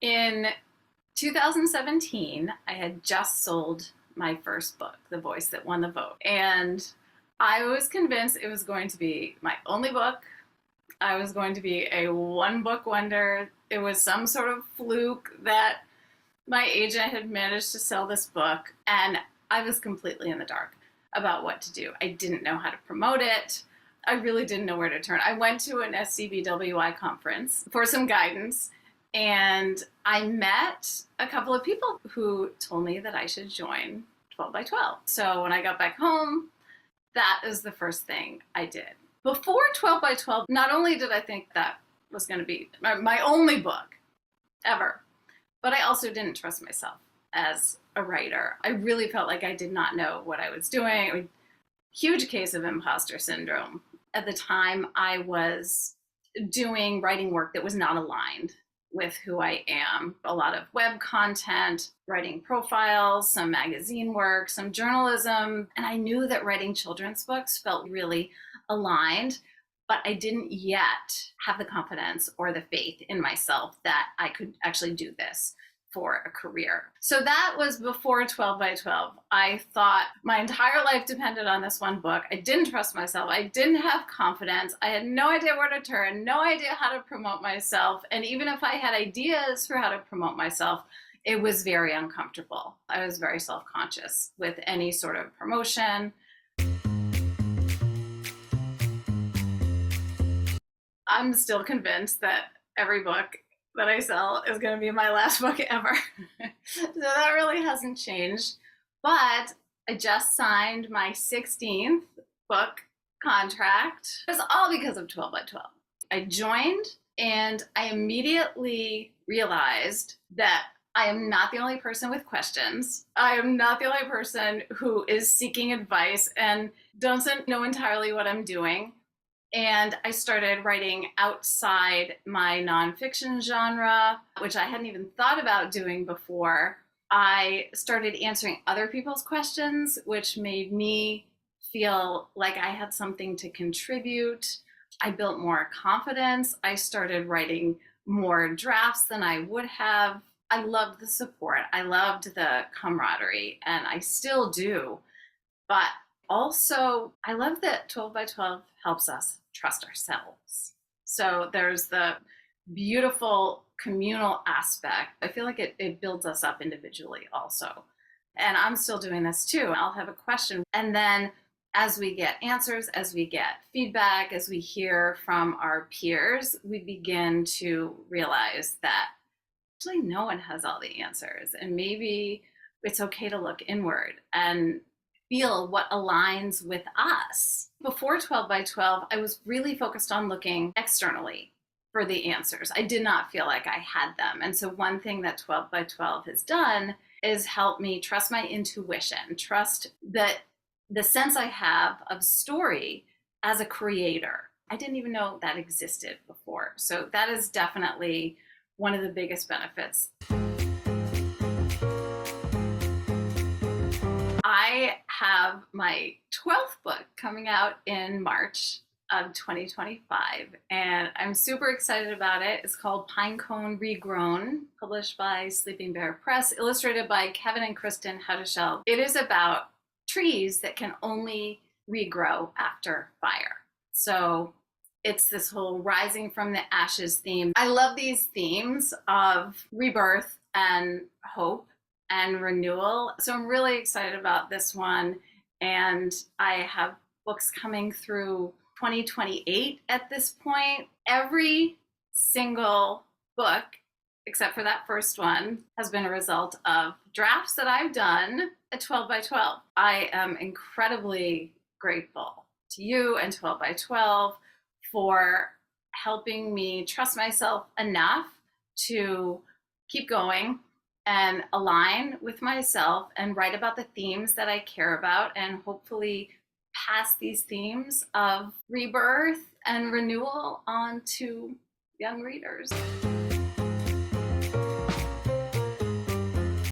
In 2017, I had just sold my first book, The Voice That Won the Vote. And I was convinced it was going to be my only book. I was going to be a one book wonder. It was some sort of fluke that my agent had managed to sell this book. And I was completely in the dark about what to do. I didn't know how to promote it. I really didn't know where to turn. I went to an SCBWI conference for some guidance. And I met a couple of people who told me that I should join 12 by 12. So when I got back home, that is the first thing I did. Before 12 by 12, not only did I think that was going to be my only book ever, but I also didn't trust myself as a writer. I really felt like I did not know what I was doing. Huge case of imposter syndrome. At the time, I was doing writing work that was not aligned with who I am. A lot of web content, writing profiles, some magazine work, some journalism. And I knew that writing children's books felt really aligned, but I didn't yet have the confidence or the faith in myself that I could actually do this for a career. So that was before 12 by 12. I thought my entire life depended on this one book. I didn't trust myself. I didn't have confidence. I had no idea where to turn, no idea how to promote myself. And even if I had ideas for how to promote myself, it was very uncomfortable. I was very self-conscious with any sort of promotion. I'm still convinced that every book that I sell is going to be my last book ever. So that really hasn't changed. But I just signed my 16th book contract. It's all because of 12 by 12. I joined and I immediately realized that I am not the only person with questions. I am not the only person who is seeking advice and doesn't know entirely what I'm doing. And I started writing outside my nonfiction genre, which I hadn't even thought about doing before. I started answering other people's questions, which made me feel like I had something to contribute. I built more confidence. I started writing more drafts than I would have. I loved the support. I loved the camaraderie, and I still do. But also, I love that 12 by 12 helps us trust ourselves. So there's the beautiful communal aspect. I feel like it builds us up individually also. And I'm still doing this too. I'll have a question. And then as we get answers, as we get feedback, as we hear from our peers, we begin to realize that actually no one has all the answers. And maybe it's okay to look inward and feel what aligns with us. Before 12 by 12, I was really focused on looking externally for the answers. I did not feel like I had them. And so one thing that 12 by 12 has done is help me trust my intuition, trust that the sense I have of story as a creator. I didn't even know that existed before. So that is definitely one of the biggest benefits. I have my 12th book coming out in March of 2025, and I'm super excited about it. It's called Pinecone Regrown, published by Sleeping Bear Press, illustrated by Kevin and Kristen Huddishell. It is about trees that can only regrow after fire. So it's this whole rising from the ashes theme. I love these themes of rebirth and hope and renewal. So I'm really excited about this one. And I have books coming through 2028 at this point. Every single book, except for that first one, has been a result of drafts that I've done at 12 by 12. I am incredibly grateful to you and 12 by 12 for helping me trust myself enough to keep going and align with myself and write about the themes that I care about, and hopefully pass these themes of rebirth and renewal on to young readers.